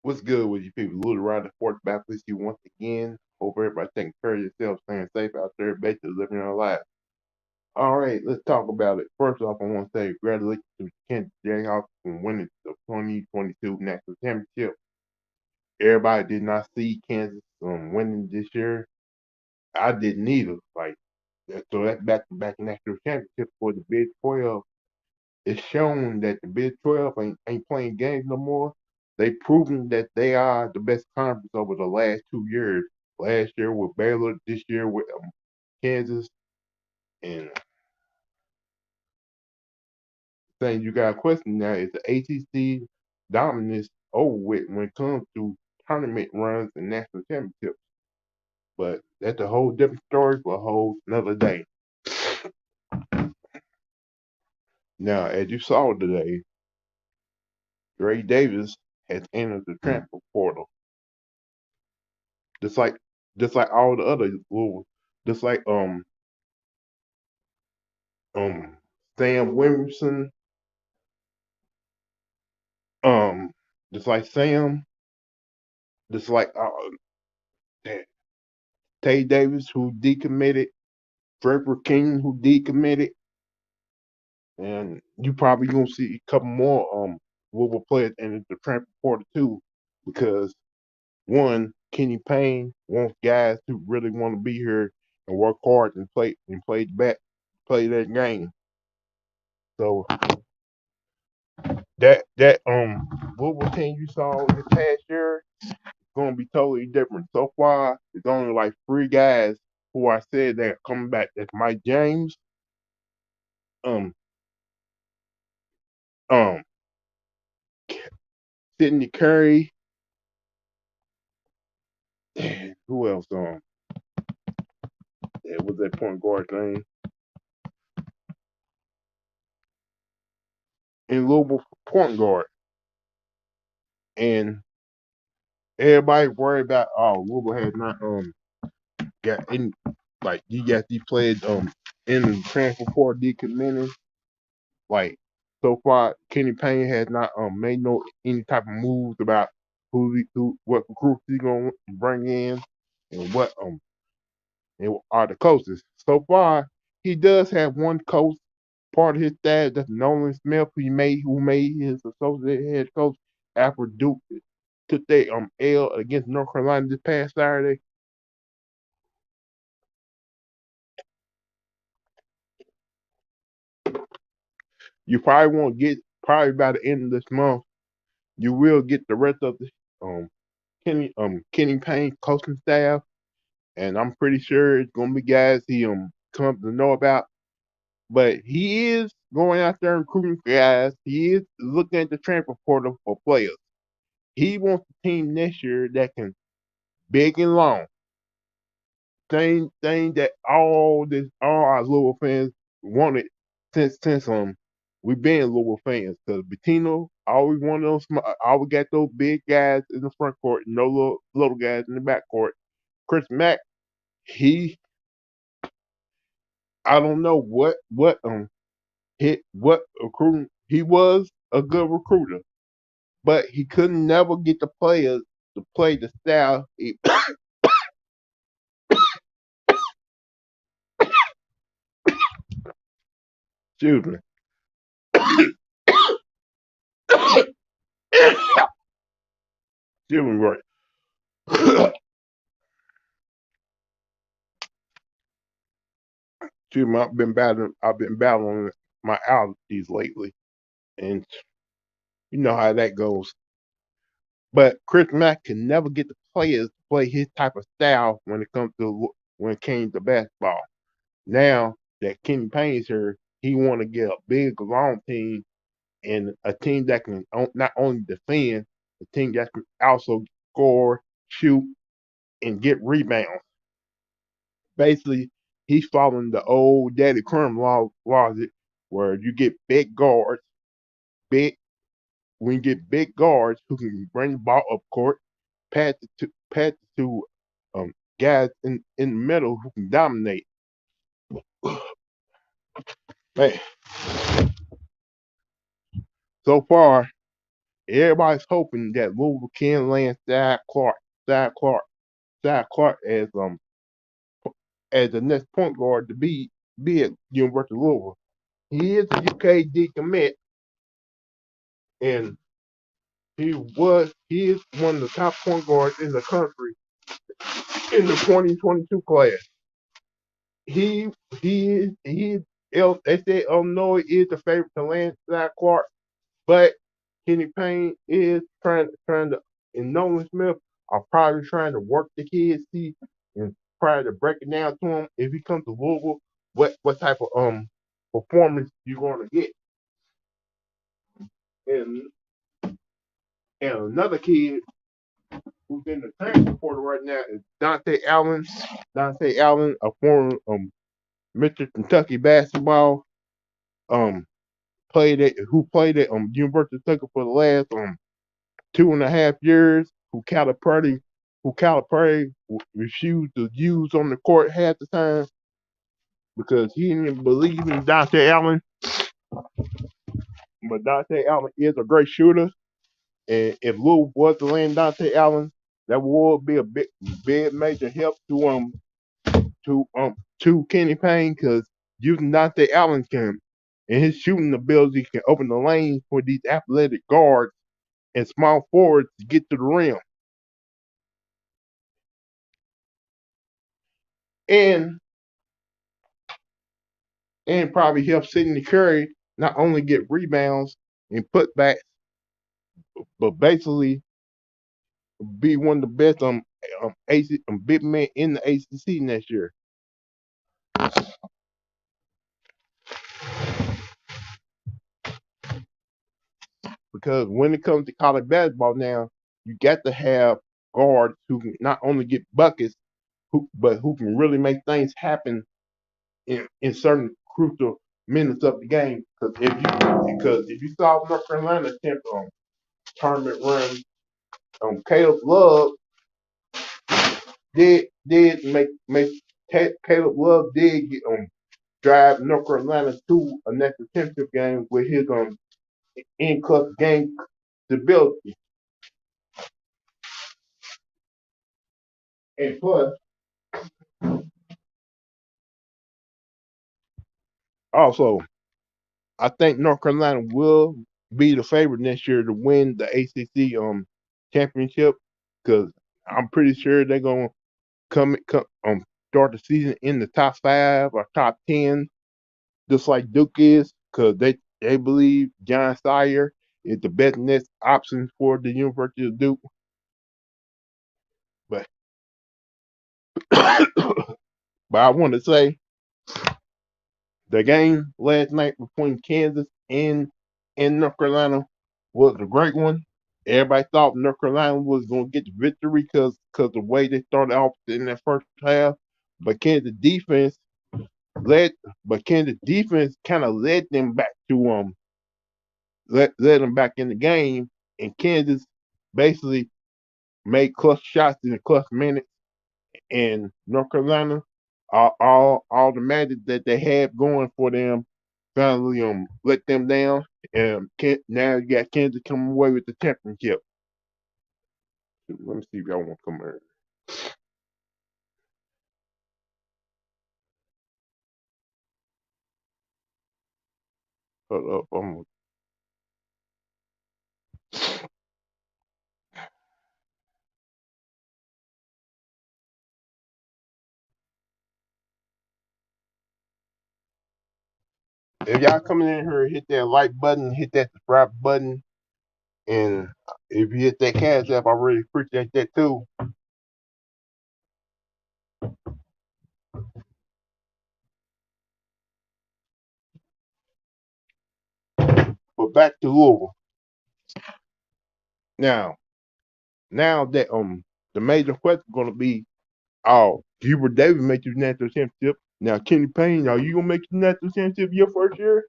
What's good with you people? Louthewritersports back with you once again. Hope everybody taking care of yourself, staying safe out there, basically living our life. All right, let's talk about it. First off, I want to say congratulations to Kansas Jayhawks for winning the 2022 national championship. Everybody did not see Kansas winning this year. I didn't either. So that's back-to-back national championship for the Big 12. It's shown that the Big 12 ain't playing games no more. They've proven that they are the best conference over the last 2 years. Last year with Baylor, this year with Kansas. And saying you got a question now is the ACC dominance over with when it comes to tournament runs and national championships. But that's a whole different story for a whole another day. Now, as you saw today, Gray Davis has entered the transfer portal. Just like all the other rules. Just like um Sam Williamson, um just like Sam, just like Tay Davis who decommitted, Frederick King who decommitted, and you probably gonna see a couple more Louisville players in the transfer portal too, because one, Kenny Payne wants guys who really want to be here and work hard and play that game. So that Louisville team you saw this past year gonna be totally different. So far, it's only like three guys who I said that are coming back. That's Mike James, um, um, Sidney Curry, and who else? It was that point guard thing, and Louisville point guard, and everybody worried about Louisville has not got any like you got these players in the transfer portal decommitting. Like so far, Kenny Payne has not made no any type of moves about what recruits he's gonna bring in and what and are the coaches. So far, he does have one coach part of his staff that's Nolan Smith, who made his associate head coach after Duke took their L against North Carolina this past Saturday. You probably won't get probably by the end of this month. You will get the rest of the um Kenny Payne coaching staff, and I'm pretty sure it's gonna be guys he come to know about. But he is going out there and recruiting guys. He is looking at the transfer portal for players. He wants a team next year that can big and long. Thing that all our Louisville fans wanted since we've been Louisville fans. Because Bettino always wanted always got those big guys in the front court, and no little guys in the back court. Chris Mack, he I don't know what hit what recruiting he was a good recruiter, but he could never get the players to play the style. Excuse me. Excuse me, right. Excuse me. I've been battling my allergies lately, and you know how that goes. But Chris Mack can never get the players to play his type of style when it came to basketball. Now that Kenny Payne's here, he want to get a big, long team and a team that can not only defend, a team that can also score, shoot, and get rebounds. Basically, he's following the old Daddy Crumb logic, where you get big guards, big when you get big guards who can bring the ball up court, pass it to guys in the middle who can dominate. Man, so far everybody's hoping that Louisville can land Side Clark, Side Clark as the next point guard to be at University of Louisville. He is a UKD commit, and he is one of the top point guards in the country in the 2022 class. He they say Illinois is the favorite to land Side Clark, but Kenny Payne is trying to, and Nolan Smith are probably trying to work the kid, see, and try to break it down to him if he comes to Louisville, what type of performance you're going to get. And and another kid who's in the transfer portal right now is Dante Allen. Dante Allen, a former Mr. Kentucky basketball, um who played at University of Kentucky for the last 2.5 years, who Calipari refused to use on the court half the time because he didn't believe in Dante Allen. But Dante Allen is a great shooter, and if Lou was to land Dante Allen, that would be a big major help to Kenny Payne because using Dante Allen can and his shooting ability can open the lane for these athletic guards and small forwards to get to the rim. And probably help Sidney Curry not only get rebounds and putbacks, but basically be one of the best big men in the ACC next year. Because when it comes to college basketball now, you got to have guards who can not only get buckets, but who can really make things happen in certain crucial minutes of the game. Because if you saw North Carolina attempt on tournament run, Caleb Love did make Caleb Love did get drive North Carolina to a national championship game with his in clutch game stability. And plus, also, I think North Carolina will be the favorite next year to win the ACC championship because I'm pretty sure they're gonna come start the season in the top 5 or top 10, just like Duke is, because they believe John Sire is the best next option for the University of Duke. But but I want to say the game last night between Kansas and North Carolina was a great one. Everybody thought North Carolina was going to get the victory because the way they started off in that first half, but led, Kansas defense kind of led them back to led them back in the game, and Kansas basically made clutch shots in the clutch minutes, and North Carolina, all the magic that they had going for them finally let them down, and now you got Kansas coming away with the championship. Let me see if y'all want to come here. Hold up, if y'all coming in here, hit that like button, hit that subscribe button, and if you hit that cash app, I really appreciate that too. But back to Louisville. Now, now that the major question is gonna be, oh, Hubert Davis make you national championship. Now Kenny Payne, are you gonna make the national championship your first year?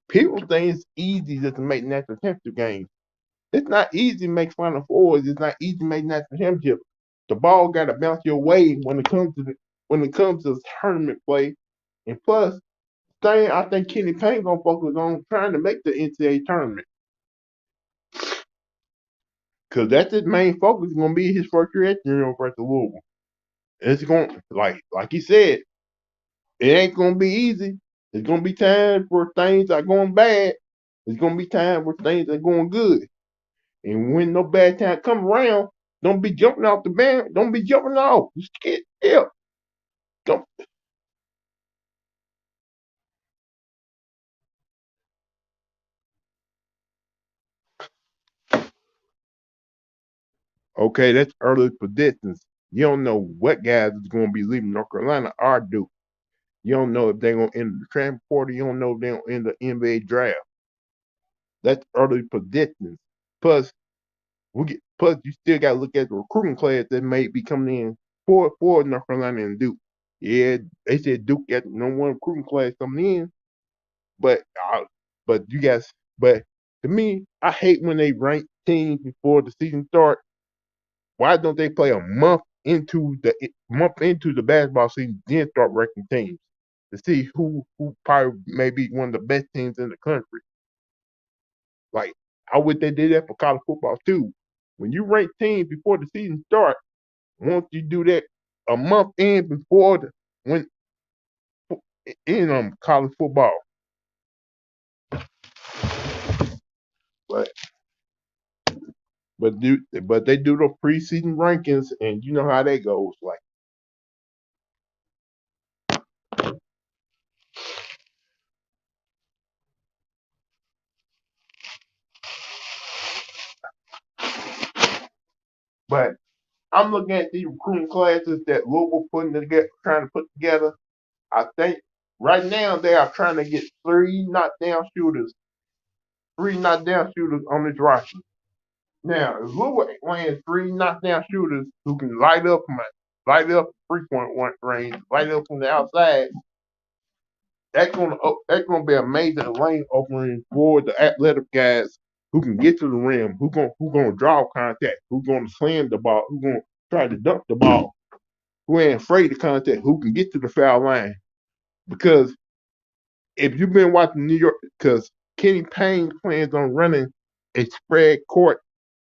People think it's easy just to make national championship games. It's not easy to make Final Fours. It's not easy to make national championship. The ball got to bounce your way when it comes to tournament play. And plus, thing I think Kenny Payne gonna focus on trying to make the NCAA tournament. because that's his main focus. Is gonna be his first year at the University of Louisville. It's going like he said, it ain't gonna be easy. It's gonna be times where things are going bad. It's gonna be times where things are going good. And when no bad time come around, don't be jumping off the band. Don't be jumping off. Just get still. Don't. Okay, that's early predictions. You don't know what guys is going to be leaving North Carolina or Duke. You don't know if they're going to enter the transfer portal. You don't know if they're going to enter the NBA draft. That's early predictions. Plus, plus you still got to look at the recruiting class that may be coming in for North Carolina and Duke. Yeah, they said Duke got no one recruiting class coming in, but you guys, but to me, I hate when they rank teams before the season starts. Why don't they play a month into the basketball season, then start ranking teams to see who probably may be one of the best teams in the country? Like I wish they did that for college football too. When you rank teams before the season starts, won't you do that a month in before when in college football? But but they do the preseason rankings, and you know how that goes. Like, but I'm looking at these recruiting classes that Louisville trying to put together. I think right now they are trying to get three knockdown shooters on this roster. Now, if Louisville lands three knockdown shooters who can light up 3-point range, light up from the outside, that's gonna be a major lane opening for the athletic guys who can get to the rim, who gonna draw contact, who gonna slam the ball, who gonna try to dunk the ball, who ain't afraid of contact, who can get to the foul line. Because if you've been watching New York, because Kenny Payne plans on running a spread court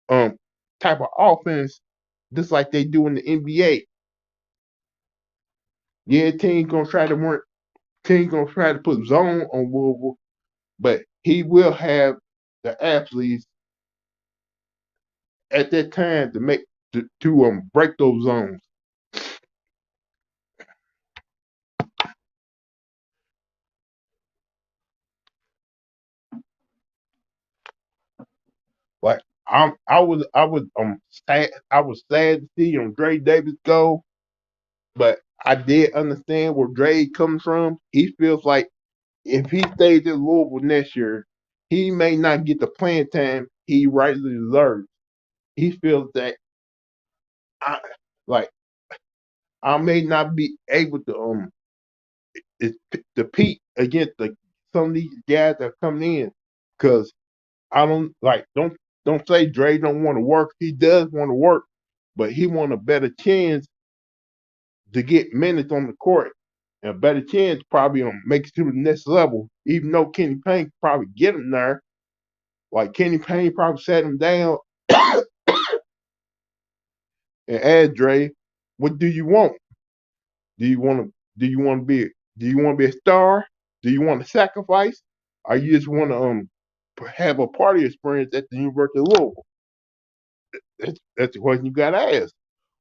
um type of offense, just like they do in the NBA. Yeah, team's gonna try to put zone on Louisville, but he will have the athletes at that time to break those zones. Like I was sad to see Dre Davis go, but I did understand where Dre comes from. He feels like if he stays at Louisville next year, he may not get the playing time he rightly deserves. He feels that I like I may not be able to compete against some of these guys that come in because I don't say Dre don't want to work. He does want to work, but he want a better chance to get minutes on the court and a better chance probably on make it to the next level. Even though Kenny Payne could probably get him there, like Kenny Payne probably sat him down and asked Dre, "What do you want? Do you want to? Do you want to be a star? Do you want to sacrifice? Or you just want to have a party experience at the University of Louisville?" That's the question you got to ask.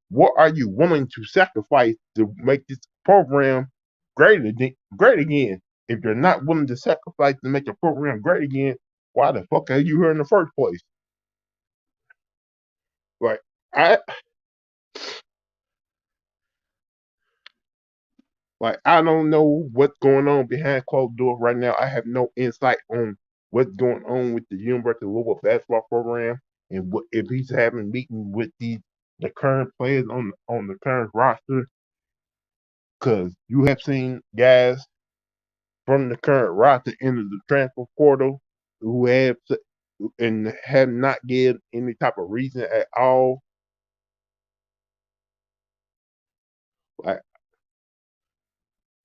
What are you willing to sacrifice to make this program great again? If you're not willing to sacrifice to make the program great again, why the fuck are you here in the first place? Like I I don't know what's going on behind closed doors right now. I have no insight on what's going on with the University of Louisville basketball program and what if he's having meetings with the current players on the current roster. Because you have seen guys from the current roster into the transfer portal who have not given any type of reason at all. Like,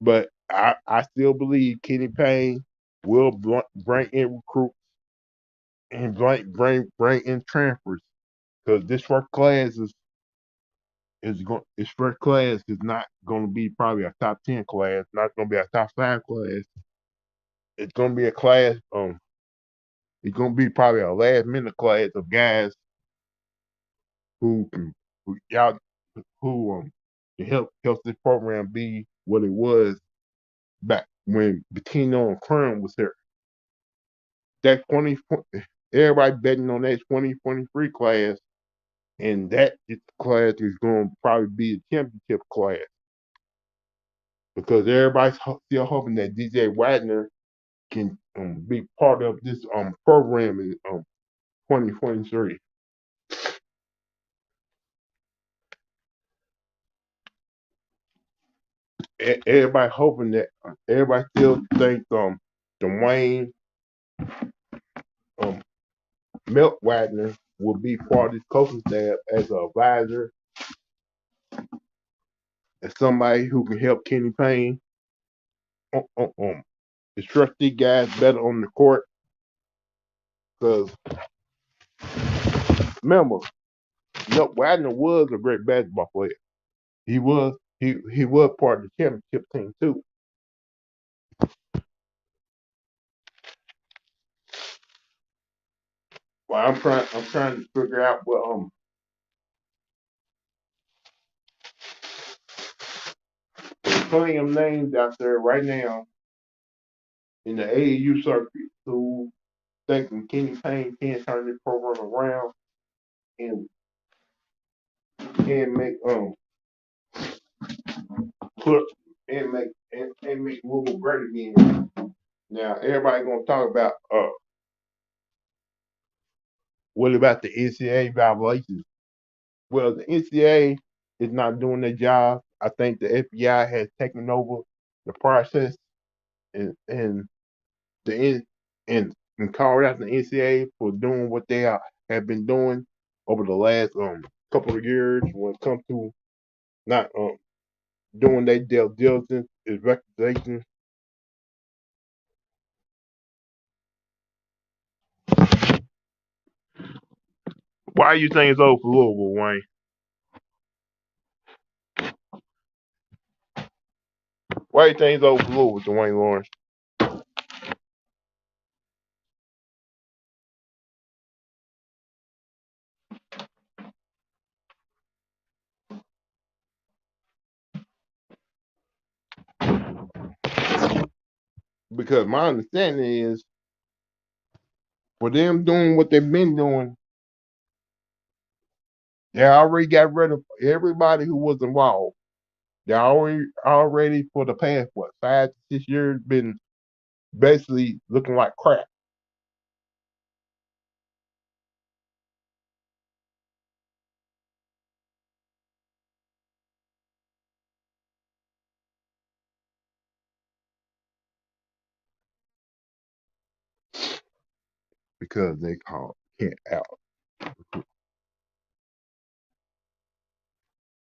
but I still believe Kenny Payne will bring in recruits and bring in transfers because this first class is not going to be probably a top 10 class, not going to be a top 5 class. It's going to be a class. It's going to be probably a last minute class of guys who can who y'all who can help this program be what it was back when Pitino and Kern was there. That 20, everybody betting on that 2023 class, and that class is going to probably be a championship class because everybody's still hoping that DJ Wagner can be part of this program in 2023. Everybody hoping that everybody still thinks Dwayne um Milt Wagner will be part of this coaching staff as an advisor, as somebody who can help Kenny Payne instruct these guys better on the court. Because remember, Milt Wagner was a great basketball player. He was part of the championship team too. Well, I'm trying to figure out what there's plenty of names out there right now in the AAU circuit who thinking Kenny Payne can turn this program around and make put and make Louisville great again. Now everybody gonna talk about what about the NCAA violations? Well, the NCAA is not doing their job. I think the FBI has taken over the process and the and called out the NCAA for doing what they have been doing over the last couple of years when it comes to not doing their due diligence, investigation. Why you think it's over for Louisville, Wayne? Why you think it's over for Louisville, Dwayne Lawrence? Because my understanding is for them doing what they've been doing, they already got rid of everybody who was involved. They already for the past 5 to 6 years been basically looking like crap because they called Kent out.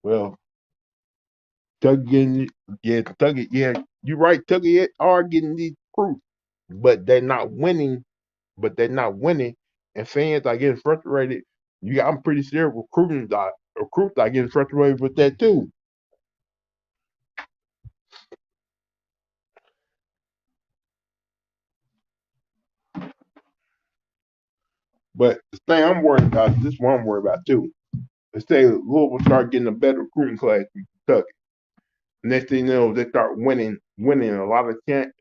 Well, Tucky getting yeah, Tucky yeah, you're right. Tucky are getting these proof, but they're not winning. But they're not winning, and fans are getting frustrated. I'm pretty sure recruits are getting frustrated with that too. But the thing I'm worried about, this is what I'm worried about too. Let's say Louisville start getting a better recruiting class than Kentucky. Next thing you know, they start winning a lot of games,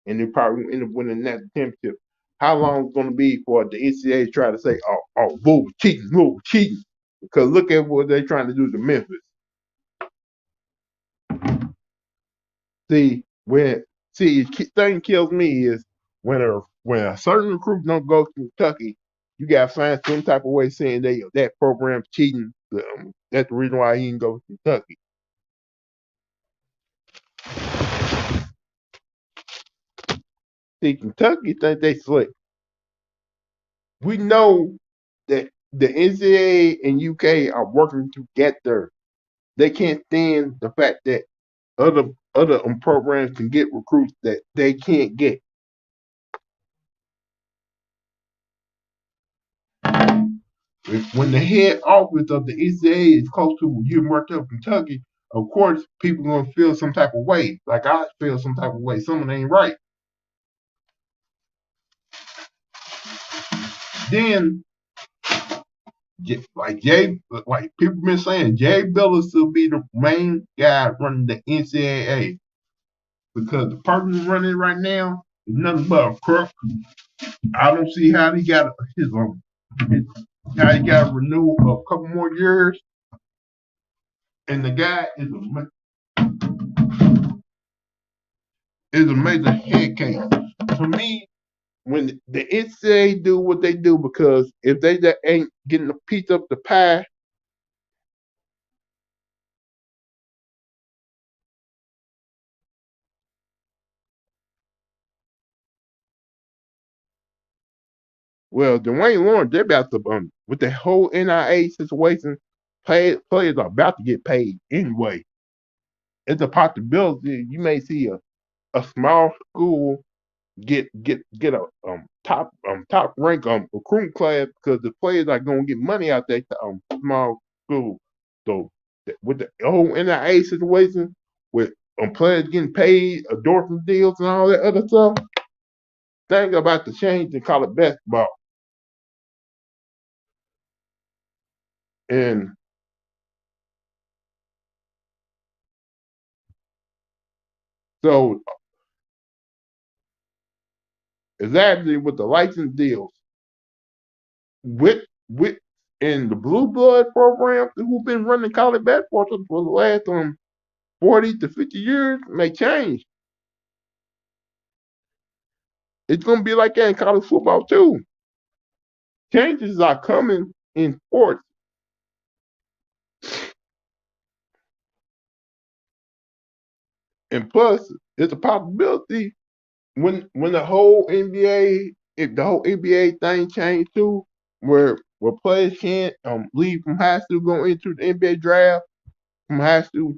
and they probably end up winning that championship. How long is it going to be for the NCAA to try to say, "Oh, Louisville cheating"? Because look at what they're trying to do to Memphis. See, thing kills me is when a certain recruit don't go to Kentucky, you gotta find some type of way saying that program's cheating. That's the reason why he didn't go to Kentucky. See, Kentucky think they slick. We know that the NCAA and UK are working together. They can't stand the fact that other programs can get recruits that they can't get. When the head office of the NCAA is close to University of Kentucky, of course, people gonna feel some type of way. Like I feel some type of way. Something ain't right. Then, like people been saying, Jay Billis will be the main guy running the NCAA because the person running it right now is nothing but a crook. I don't see how he got his how he got renewed a couple more years, and the guy is a major head case. To me, when the NCAA do what they do, because if they just ain't getting a piece of the pie, well, Dwayne Lawrence, they're about to with the whole NIA situation, players are about to get paid anyway. It's a possibility you may see a small school get a top rank recruiting class because the players are gonna get money out there small school. So with the whole NIA situation, with players getting paid, endorsement deals, and all that other stuff, things about to change and call it basketball. And so exactly with the license deals, with in the blue blood program who've been running college basketball for the last 40 to 50 years may change. It's gonna be like that in college football too. Changes are coming in sports, and plus, it's a possibility when the whole NBA, if the whole NBA thing changed too, where players can't leave from high school going into the NBA draft from high school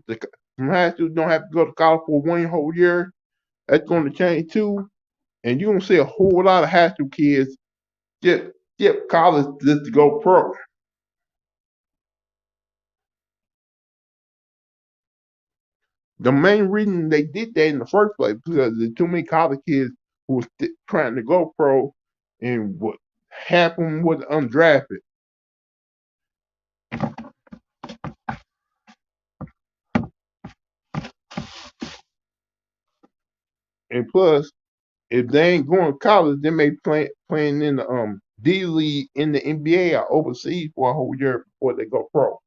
from high school don't have to go to college for one whole year. That's going to change too, and you're gonna see a whole lot of high school kids skip college just to go pro. The main reason they did that in the first place because there's too many college kids who were trying to go pro, and what happened was undrafted. And plus, if they ain't going to college, they may playing in the D League in the NBA or overseas for a whole year before they go pro.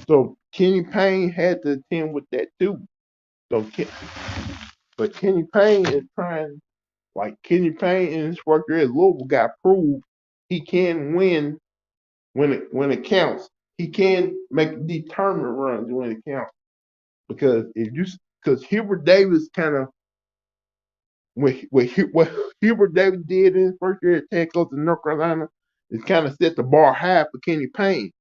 So Kenny Payne had to attend with that too. So, but Kenny Payne is trying, like Kenny Payne and his work here at Louisville got proved he can win when it counts. He can make determined runs when it counts. Because if you because Hubert Davis kind of what Hubert Davis did in his first year at Texas in North Carolina is kind of set the bar high for Kenny Payne.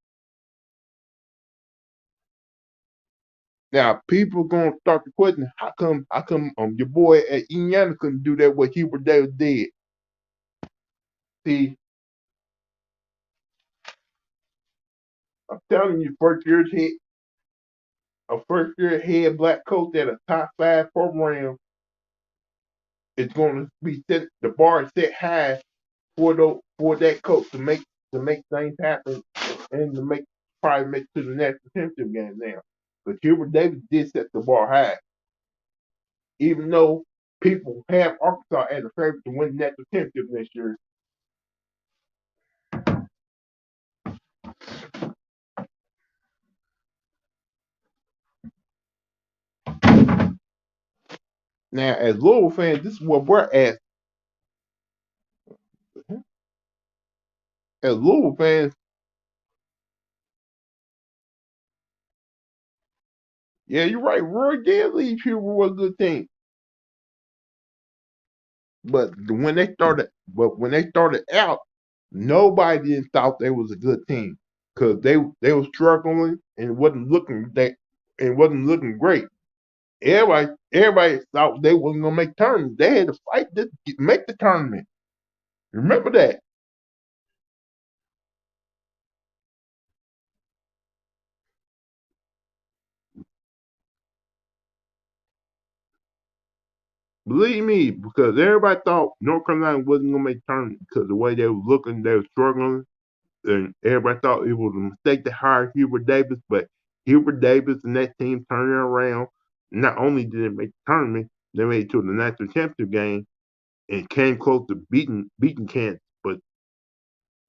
Now people gonna start to question how come your boy at Indiana couldn't do that what Hubert Davis did. See, I'm telling you, first year head black coach at a top 5 program is going to be set. The bar is set high for that coach to make things happen and to make to the national championship game now. But Hubert Davis did set the bar high, even though people have Arkansas as a favorite to win the national championship next year. Now, as Louisville fans, this is what we're at. As Louisville fans, yeah, you're right. Roy did leave here with a good team, but when they started out, nobody didn't thought they was a good team. because they were struggling and it wasn't looking great. Everybody thought they wasn't gonna make tournaments. They had to fight to make the tournament. Remember that. Believe me, because everybody thought North Carolina wasn't gonna make tournament because the way they were looking, they were struggling, and everybody thought it was a mistake to hire Hubert Davis, but Hubert Davis and that team turned it around. Not only did they make the tournament, they made it to the national championship game and came close to beating Kansas. But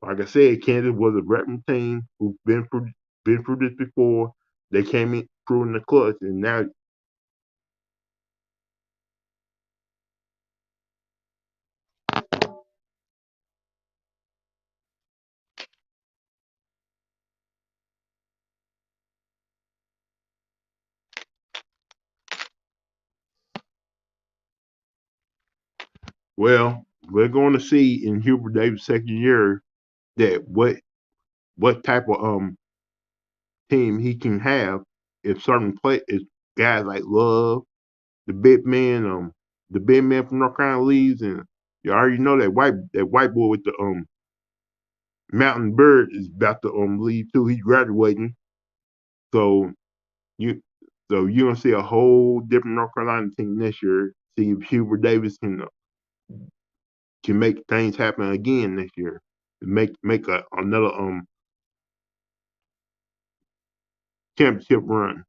like I said, Kansas was a veteran team who've been through this before. They came in through in the clutch, and now, well, we're going to see in Hubert Davis' second year that what type of team he can have if certain play if guys like Love, the the big man from North Carolina leaves, and you already know that white boy with the Mountain Bird is about to leave too. He's graduating, so you you're gonna see a whole different North Carolina team this year. See if Hubert Davis can make things happen again next year. Make another championship run.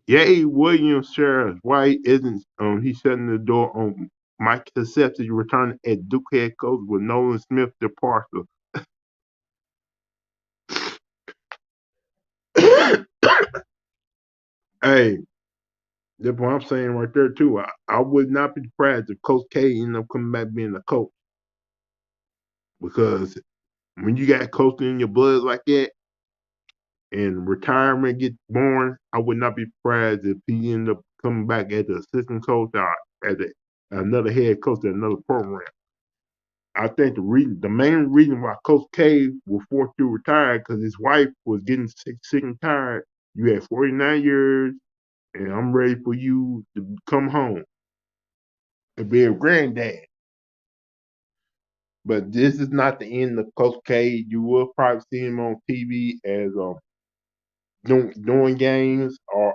Yay, Williams shares why isn't he shutting the door on Mike Concepcion returning as Duke head coach with Nolan Smith departure? Hey, that's what I'm saying right there too. I would not be surprised if Coach K ended up coming back being a coach because when you got coaching in your blood like that and retirement gets born, I would not be surprised if he ended up coming back as an assistant coach or as another head coach at another program. I think the main reason why Coach K was forced to retire because his wife was getting sick and tired. You had 49 years, and I'm ready for you to come home and be a granddad. But this is not the end of Coach K. You will probably see him on TV as doing games or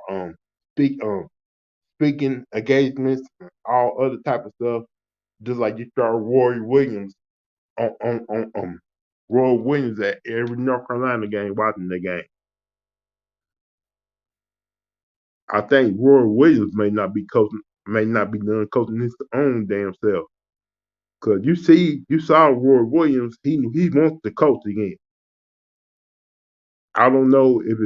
speaking engagements, and all other type of stuff. Just like you saw Roy Williams on Roy Williams at every North Carolina game, watching the game. I think Roy Williams may not be done coaching his own damn self. Cause you saw Roy Williams, he wants to coach again. I don't know if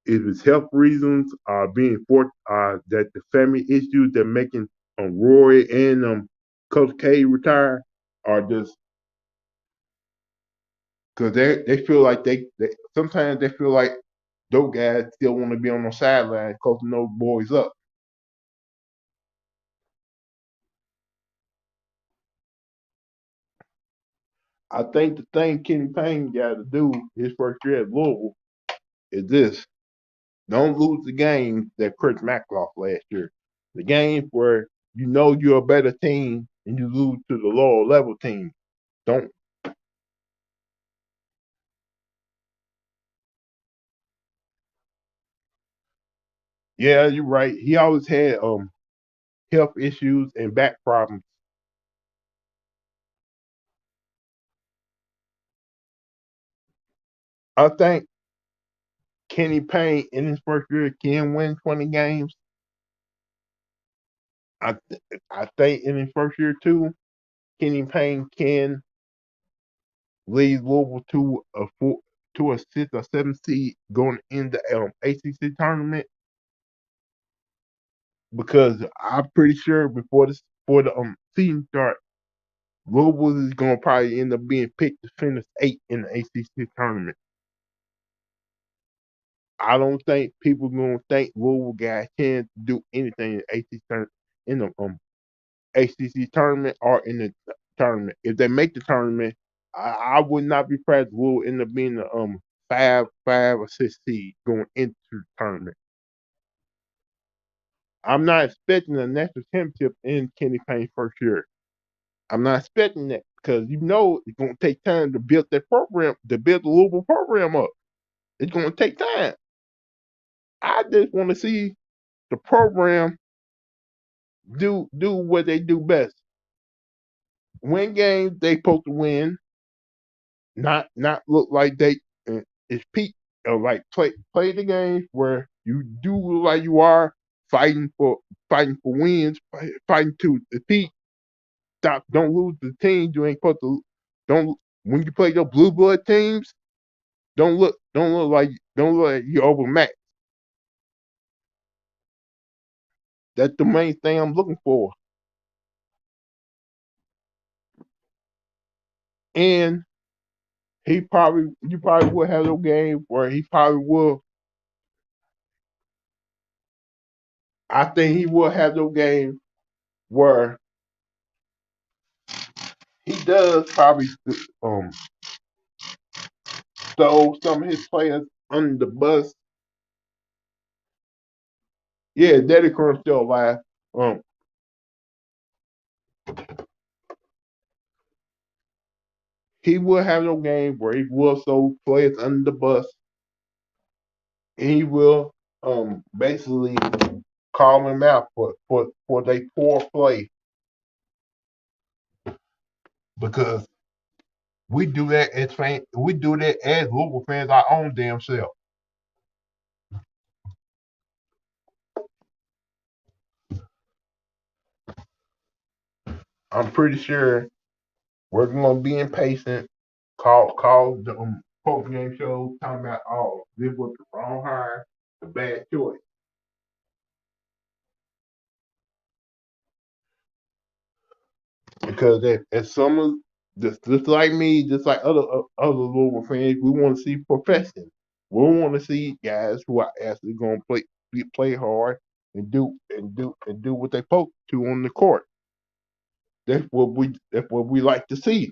it's health reasons, being for that the family issues that making Roy and Coach K retire, or just because they feel like they sometimes they feel like those guys still want to be on the sideline coaching those boys up. I think the thing Kenny Payne got to do his first year at Louisville is this: don't lose the game that Chris Mack lost last year. The games where you know you're a better team and you lose to the lower level team. Don't. Yeah, you're right. He always had health issues and back problems. I think Kenny Payne in his first year can win 20 games. I think in his first year too, Kenny Payne can lead Louisville to a six or seven seed going in the ACC tournament because I'm pretty sure before the season start, Louisville is gonna probably end up being picked to finish eight in the ACC tournament. I don't think people gonna think Louisville got a chance to do anything in the ACC tournament or in the tournament. If they make the tournament, I would not be surprised Louisville end up being the 5 or 6 seed going into the tournament. I'm not expecting a national championship in Kenny Payne's first year. I'm not expecting that because it's going to take time to build that program, to build the Louisville program up. It's going to take time. I just want to see the program do what they do best. Win games they supposed to win, not look like they it's peak or like play the games where you do look like you are fighting for wins, fighting to the peak. Stop! Don't lose the teams you ain't supposed to. Don't when you play your blue blood teams. Don't look like you're overmatched. That's the main thing I'm looking for. And you probably will have those games where he probably will. I think he will have those games where he does probably um throw some of his players under the bus. Yeah, Daddy Curran still alive. Um, he will have no game where he will throw players under the bus, and he will basically call them out for their poor play because we do that as Louisville fans our own damn self. I'm pretty sure we're gonna be impatient. Call the post game show talking about this was the wrong hire, the bad choice. Because as some of just like me, just like other Louisville fans, we want to see profession. We want to see guys who are actually going to play hard and do what they supposed to on the court. That's what we like to see.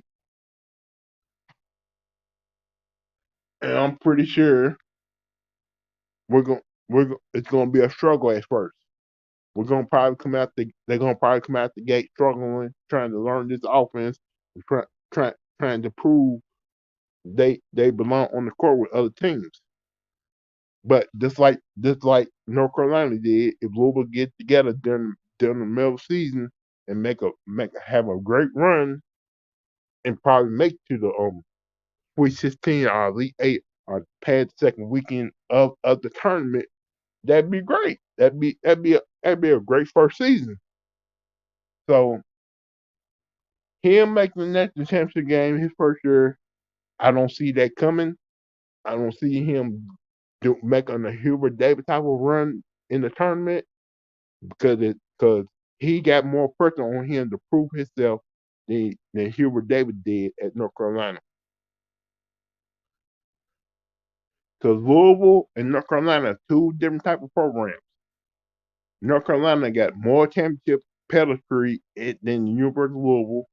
And I'm pretty sure it's going to be a struggle at first. They're gonna probably come out the gate struggling, trying to learn this offense, trying to prove they belong on the court with other teams. But just like North Carolina did, if Louisville get together during the middle of the season and have a great run and probably make to the Sweet 16 or Elite Eight or past the second weekend of the tournament, that'd be great. That'd be a great first season. So him making the national championship game his first year, I don't see that coming. I don't see him making a Hubert Davis type of run in the tournament because he got more pressure on him to prove himself than Hubert Davis did at North Carolina. Because Louisville and North Carolina are two different type of programs. North Carolina got more championship pedigree than the University of Louisville.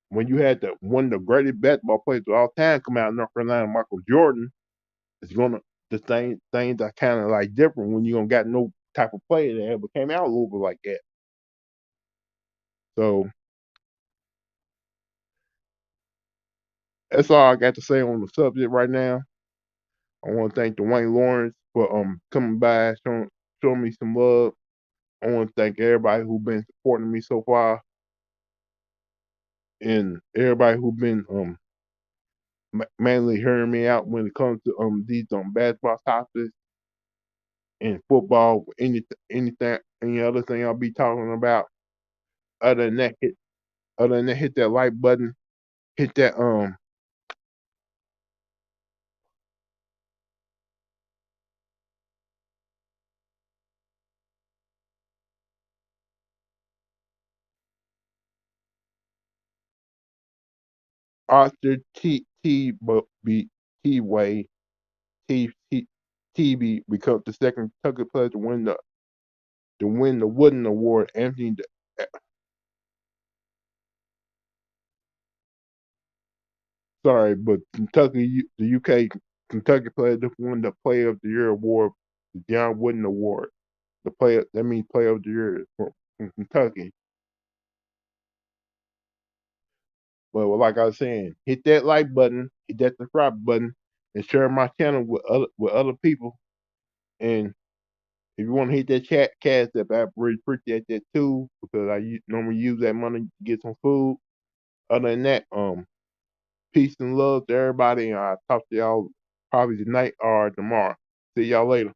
When you had one of the greatest basketball players of all time come out of North Carolina, Michael Jordan, it's gonna the things are kind of like different when you don't got no type of player that ever came out a little bit like that. So that's all I got to say on the subject right now. I want to thank Dwayne Lawrence for coming by, showing me some love. I want to thank everybody who's been supporting me so far, and everybody who's been mainly hearing me out when it comes to these basketball topics and football, any other thing I'll be talking about. Other than that, hit that like button, hit that Arthur T T B T Way TV become the second Kentucky player to win the Wooden Award. Sorry, but the UK Kentucky player that won the Player of the Year award, the John Wooden Award. The player that means Player of the Year from Kentucky. But like I was saying, hit that like button, hit that subscribe button, and share my channel with other people. And if you want to hit that chat cash up, I really appreciate that too because normally use that money to get some food. Other than that, peace and love to everybody, and I'll talk to y'all probably tonight or tomorrow. See y'all later.